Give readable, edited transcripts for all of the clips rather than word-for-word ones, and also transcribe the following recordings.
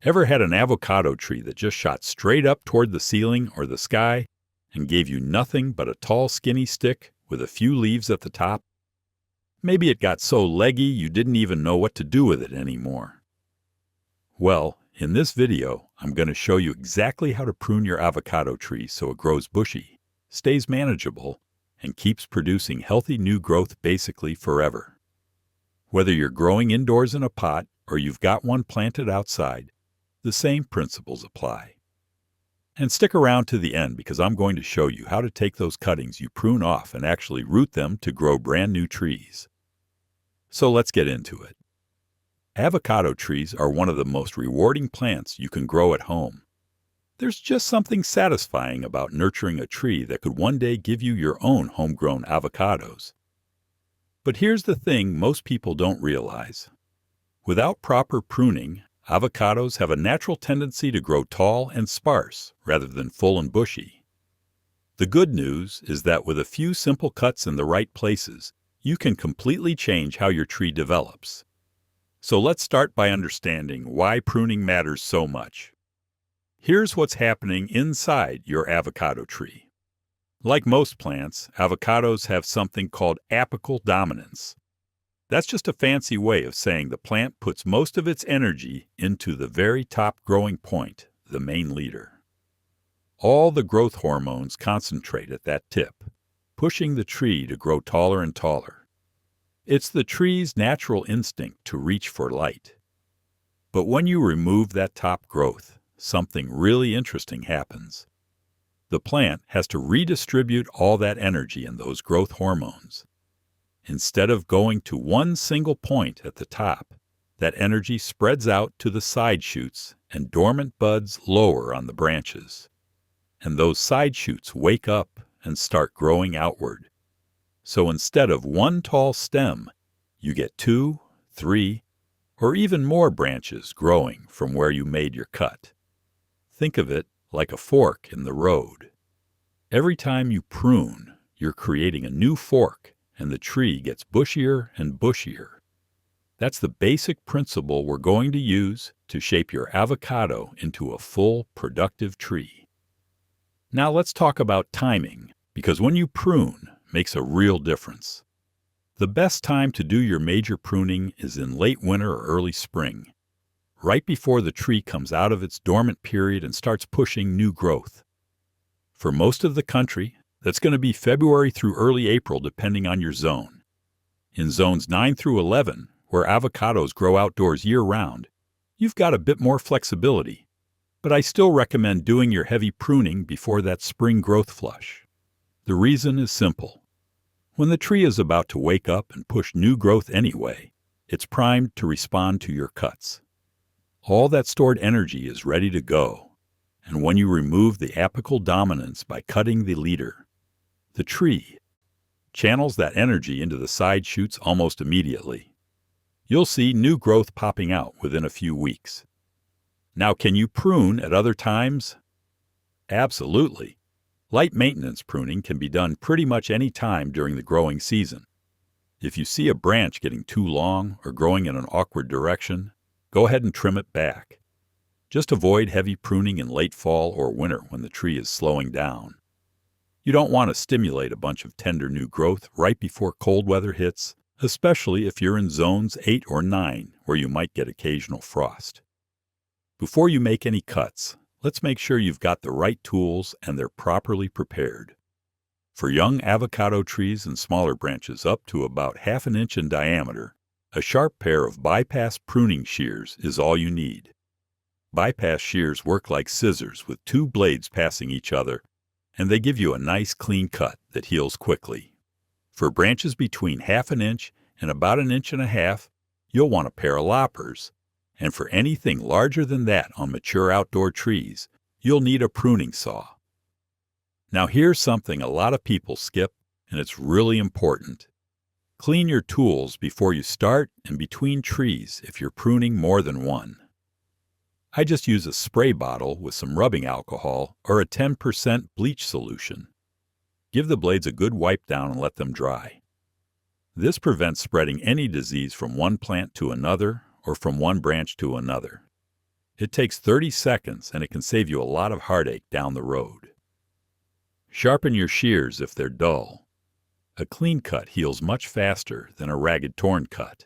Ever had an avocado tree that just shot straight up toward the ceiling or the sky and gave you nothing but a tall, skinny stick with a few leaves at the top? Maybe it got so leggy you didn't even know what to do with it anymore. Well, in this video, I'm going to show you exactly how to prune your avocado tree so it grows bushy, stays manageable, and keeps producing healthy new growth basically forever. Whether you're growing indoors in a pot or you've got one planted outside, the same principles apply. And stick around to the end because I'm going to show you how to take those cuttings you prune off and actually root them to grow brand new trees. So let's get into it. Avocado trees are one of the most rewarding plants you can grow at home. There's just something satisfying about nurturing a tree that could one day give you your own homegrown avocados. But here's the thing most people don't realize. Without proper pruning, avocados have a natural tendency to grow tall and sparse rather than full and bushy. The good news is that with a few simple cuts in the right places, you can completely change how your tree develops. So let's start by understanding why pruning matters so much. Here's what's happening inside your avocado tree. Like most plants, avocados have something called apical dominance. That's just a fancy way of saying the plant puts most of its energy into the very top growing point, the main leader. All the growth hormones concentrate at that tip, pushing the tree to grow taller and taller. It's the tree's natural instinct to reach for light. But when you remove that top growth, something really interesting happens. The plant has to redistribute all that energy and those growth hormones. Instead of going to one single point at the top, that energy spreads out to the side shoots and dormant buds lower on the branches. And those side shoots wake up and start growing outward. So instead of one tall stem, you get 2, 3, or even more branches growing from where you made your cut. Think of it like a fork in the road. Every time you prune, you're creating a new fork, and the tree gets bushier and bushier. That's the basic principle we're going to use to shape your avocado into a full, productive tree. Now let's talk about timing, because when you prune, makes a real difference. The best time to do your major pruning is in late winter or early spring, right before the tree comes out of its dormant period and starts pushing new growth. For most of the country, that's going to be February through early April depending on your zone. In zones 9 through 11, where avocados grow outdoors year-round, you've got a bit more flexibility, but I still recommend doing your heavy pruning before that spring growth flush. The reason is simple. When the tree is about to wake up and push new growth anyway, it's primed to respond to your cuts. All that stored energy is ready to go, and when you remove the apical dominance by cutting the leader, the tree channels that energy into the side shoots almost immediately. You'll see new growth popping out within a few weeks. Now, can you prune at other times? Absolutely. Light maintenance pruning can be done pretty much any time during the growing season. If you see a branch getting too long or growing in an awkward direction, go ahead and trim it back. Just avoid heavy pruning in late fall or winter when the tree is slowing down. You don't want to stimulate a bunch of tender new growth right before cold weather hits, especially if you're in zones 8 or 9 where you might get occasional frost. Before you make any cuts, let's make sure you've got the right tools and they're properly prepared. For young avocado trees and smaller branches up to about 1/2 inch in diameter, a sharp pair of bypass pruning shears is all you need. Bypass shears work like scissors with 2 blades passing each other, and they give you a nice clean cut that heals quickly. For branches between 1/2 inch and about 1.5 inches, you'll want a pair of loppers, and for anything larger than that on mature outdoor trees, you'll need a pruning saw. Now here's something a lot of people skip, and it's really important. Clean your tools before you start and between trees if you're pruning more than one. I just use a spray bottle with some rubbing alcohol or a 10% bleach solution. Give the blades a good wipe down and let them dry. This prevents spreading any disease from one plant to another or from one branch to another. It takes 30 seconds and it can save you a lot of heartache down the road. Sharpen your shears if they're dull. A clean cut heals much faster than a ragged torn cut,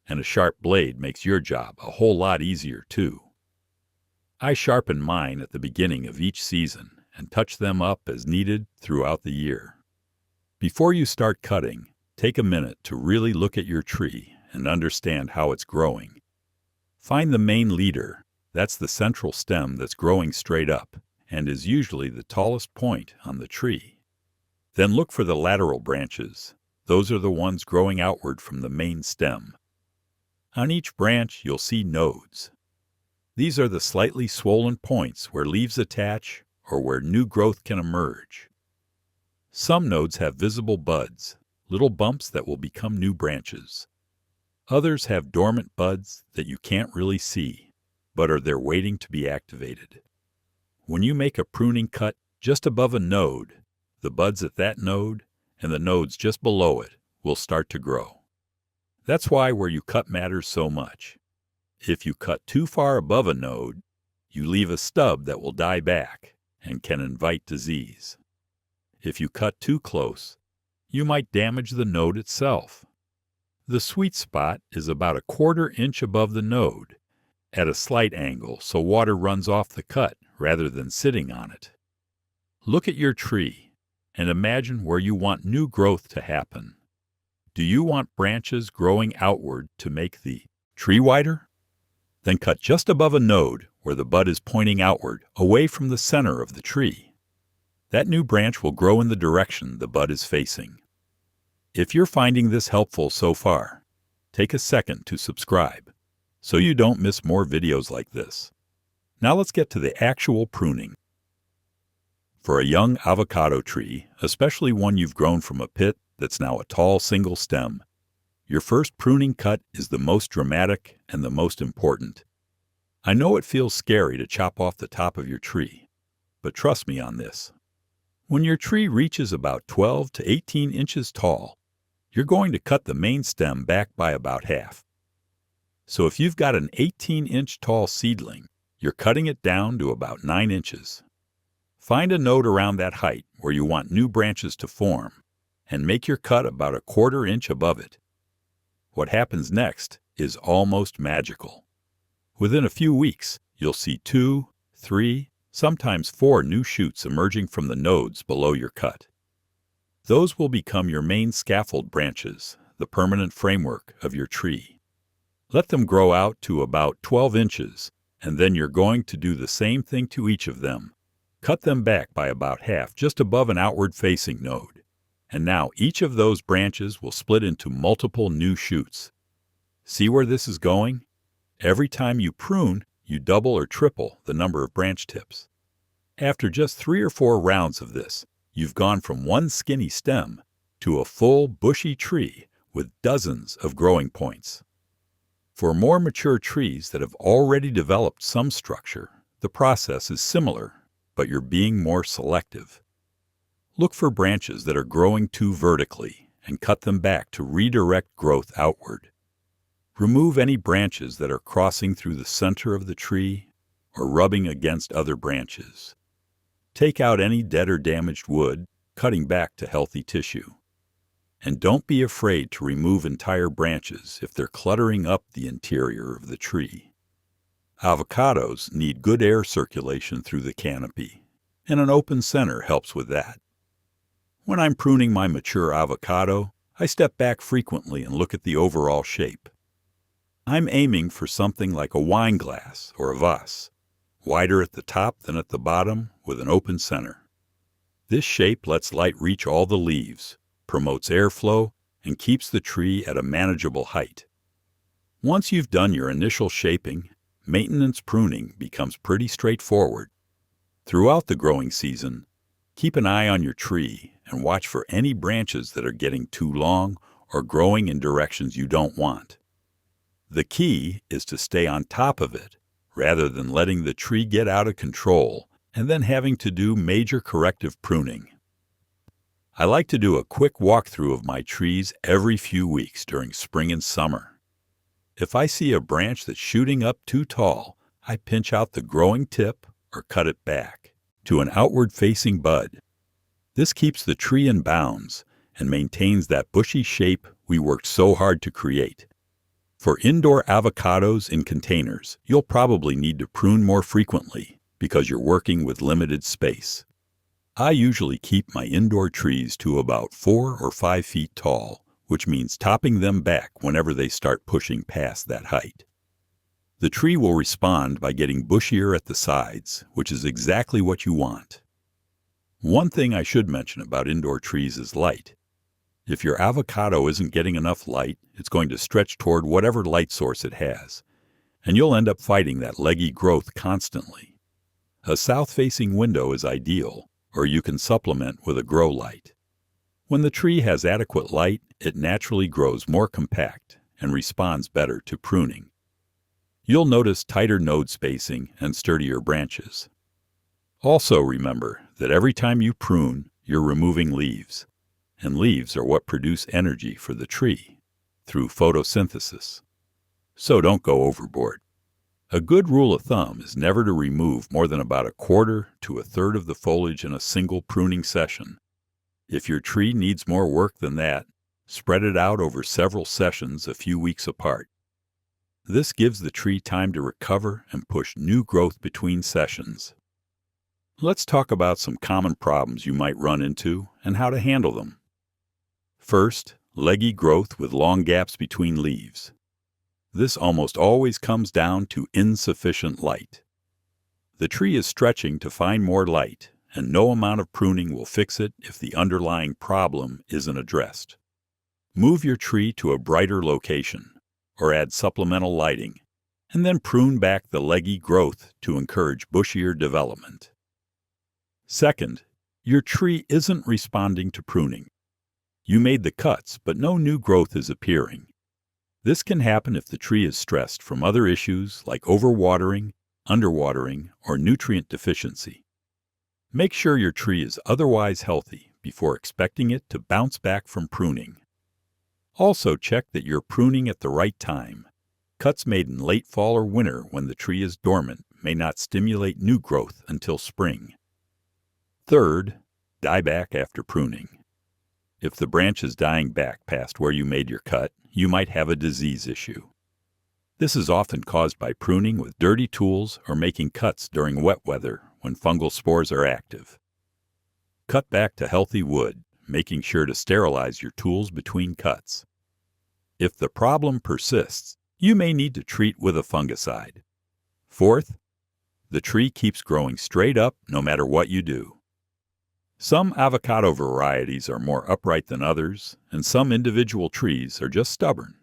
and a sharp blade makes your job a whole lot easier too. I sharpen mine at the beginning of each season and touch them up as needed throughout the year. Before you start cutting, take a minute to really look at your tree and understand how it's growing. Find the main leader. That's the central stem that's growing straight up and is usually the tallest point on the tree. Then look for the lateral branches. Those are the ones growing outward from the main stem. On each branch, you'll see nodes. These are the slightly swollen points where leaves attach or where new growth can emerge. Some nodes have visible buds, little bumps that will become new branches. Others have dormant buds that you can't really see, but are there waiting to be activated. When you make a pruning cut just above a node, the buds at that node and the nodes just below it will start to grow. That's why where you cut matters so much. If you cut too far above a node, you leave a stub that will die back and can invite disease. If you cut too close, you might damage the node itself. The sweet spot is about a 1/4 inch above the node, at a slight angle so water runs off the cut rather than sitting on it. Look at your tree and imagine where you want new growth to happen. Do you want branches growing outward to make the tree wider? Then cut just above a node where the bud is pointing outward, away from the center of the tree. That new branch will grow in the direction the bud is facing. If you're finding this helpful so far, take a second to subscribe so you don't miss more videos like this. Now let's get to the actual pruning. For a young avocado tree, especially one you've grown from a pit that's now a tall single stem, your first pruning cut is the most dramatic and the most important. I know it feels scary to chop off the top of your tree, but trust me on this. When your tree reaches about 12 to 18 inches tall, you're going to cut the main stem back by about half. So if you've got an 18-inch tall seedling, you're cutting it down to about 9 inches. Find a node around that height where you want new branches to form, and make your cut about a 1/4 inch above it. What happens next is almost magical. Within a few weeks, you'll see 2, 3, sometimes 4 new shoots emerging from the nodes below your cut. Those will become your main scaffold branches, the permanent framework of your tree. Let them grow out to about 12 inches, and then you're going to do the same thing to each of them. Cut them back by about half, just above an outward-facing node. And now each of those branches will split into multiple new shoots. See where this is going? Every time you prune, you double or triple the number of branch tips. After just 3 or 4 rounds of this, you've gone from one skinny stem to a full bushy tree with dozens of growing points. For more mature trees that have already developed some structure, the process is similar, but you're being more selective. Look for branches that are growing too vertically and cut them back to redirect growth outward. Remove any branches that are crossing through the center of the tree or rubbing against other branches. Take out any dead or damaged wood, cutting back to healthy tissue. And don't be afraid to remove entire branches if they're cluttering up the interior of the tree. Avocados need good air circulation through the canopy, and an open center helps with that. When I'm pruning my mature avocado, I step back frequently and look at the overall shape. I'm aiming for something like a wine glass or a vase, wider at the top than at the bottom with an open center. This shape lets light reach all the leaves, promotes airflow, and keeps the tree at a manageable height. Once you've done your initial shaping, maintenance pruning becomes pretty straightforward. Throughout the growing season, keep an eye on your tree and watch for any branches that are getting too long or growing in directions you don't want. The key is to stay on top of it rather than letting the tree get out of control and then having to do major corrective pruning. I like to do a quick walkthrough of my trees every few weeks during spring and summer. If I see a branch that's shooting up too tall, I pinch out the growing tip or cut it back to an outward-facing bud. This keeps the tree in bounds and maintains that bushy shape we worked so hard to create. For indoor avocados in containers, you'll probably need to prune more frequently because you're working with limited space. I usually keep my indoor trees to about 4 or 5 feet tall, which means topping them back whenever they start pushing past that height. The tree will respond by getting bushier at the sides, which is exactly what you want. One thing I should mention about indoor trees is light. If your avocado isn't getting enough light, it's going to stretch toward whatever light source it has, and you'll end up fighting that leggy growth constantly. A south-facing window is ideal, or you can supplement with a grow light. When the tree has adequate light, it naturally grows more compact and responds better to pruning. You'll notice tighter node spacing and sturdier branches. Also remember that every time you prune, you're removing leaves, and leaves are what produce energy for the tree through photosynthesis. So don't go overboard. A good rule of thumb is never to remove more than about 1/4 to 1/3 of the foliage in a single pruning session. If your tree needs more work than that, spread it out over several sessions a few weeks apart. This gives the tree time to recover and push new growth between sessions. Let's talk about some common problems you might run into and how to handle them. First, leggy growth with long gaps between leaves. This almost always comes down to insufficient light. The tree is stretching to find more light, and no amount of pruning will fix it if the underlying problem isn't addressed. Move your tree to a brighter location, or add supplemental lighting, and then prune back the leggy growth to encourage bushier development. Second, your tree isn't responding to pruning. You made the cuts, but no new growth is appearing. This can happen if the tree is stressed from other issues like overwatering, underwatering, or nutrient deficiency. Make sure your tree is otherwise healthy before expecting it to bounce back from pruning. Also check that you're pruning at the right time. Cuts made in late fall or winter when the tree is dormant may not stimulate new growth until spring. Third, die back after pruning. If the branch is dying back past where you made your cut, you might have a disease issue. This is often caused by pruning with dirty tools or making cuts during wet weather when fungal spores are active. Cut back to healthy wood, making sure to sterilize your tools between cuts. If the problem persists, you may need to treat with a fungicide. Fourth, the tree keeps growing straight up no matter what you do. Some avocado varieties are more upright than others, and some individual trees are just stubborn.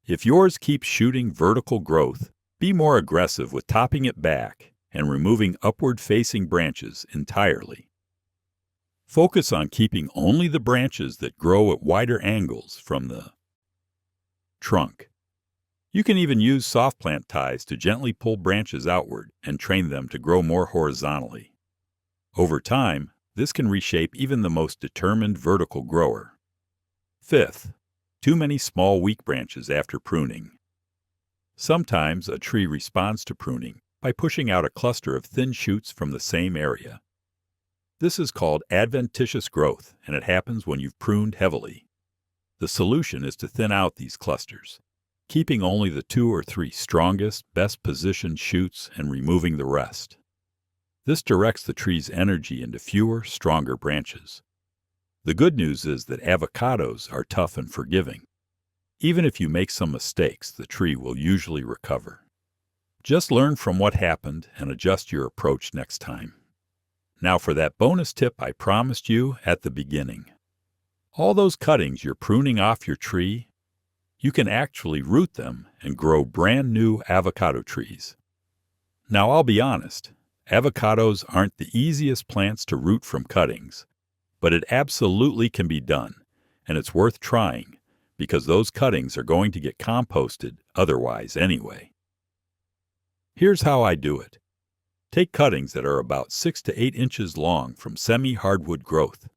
If yours keeps shooting vertical growth, be more aggressive with topping it back and removing upward-facing branches entirely. Focus on keeping only the branches that grow at wider angles from the trunk. You can even use soft plant ties to gently pull branches outward and train them to grow more horizontally. Over time, this can reshape even the most determined vertical grower. Fifth, too many small weak branches after pruning. Sometimes a tree responds to pruning by pushing out a cluster of thin shoots from the same area. This is called adventitious growth, and it happens when you've pruned heavily. The solution is to thin out these clusters, keeping only the 2 or 3 strongest, best positioned shoots and removing the rest. This directs the tree's energy into fewer, stronger branches. The good news is that avocados are tough and forgiving. Even if you make some mistakes, the tree will usually recover. Just learn from what happened and adjust your approach next time. Now for that bonus tip I promised you at the beginning. All those cuttings you're pruning off your tree, you can actually root them and grow brand new avocado trees. Now I'll be honest, avocados aren't the easiest plants to root from cuttings, but it absolutely can be done, and it's worth trying because those cuttings are going to get composted otherwise anyway. Here's how I do it. Take cuttings that are about 6 to 8 inches long from semi-hardwood growth.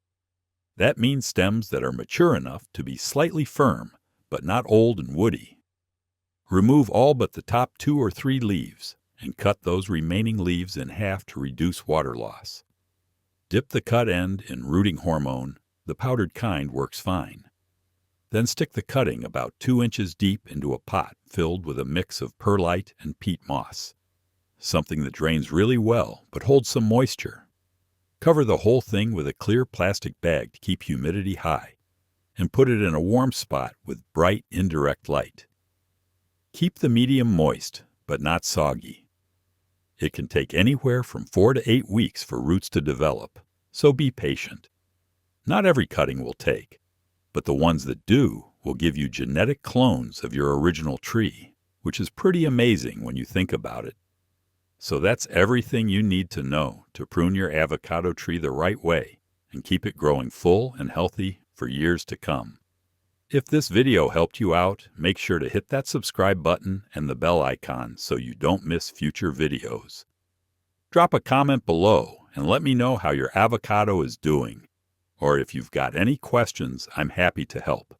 That means stems that are mature enough to be slightly firm, but not old and woody. Remove all but the top 2 or 3 leaves, and cut those remaining leaves in half to reduce water loss. Dip the cut end in rooting hormone. The powdered kind works fine. Then stick the cutting about 2 inches deep into a pot filled with a mix of perlite and peat moss, something that drains really well but holds some moisture. Cover the whole thing with a clear plastic bag to keep humidity high, and put it in a warm spot with bright indirect light. Keep the medium moist, but not soggy. It can take anywhere from 4 to 8 weeks for roots to develop, so be patient. Not every cutting will take, but the ones that do will give you genetic clones of your original tree, which is pretty amazing when you think about it. So that's everything you need to know to prune your avocado tree the right way and keep it growing full and healthy for years to come. If this video helped you out, make sure to hit that subscribe button and the bell icon so you don't miss future videos. Drop a comment below and let me know how your avocado is doing, or if you've got any questions, I'm happy to help.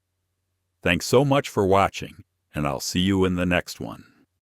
Thanks so much for watching, and I'll see you in the next one.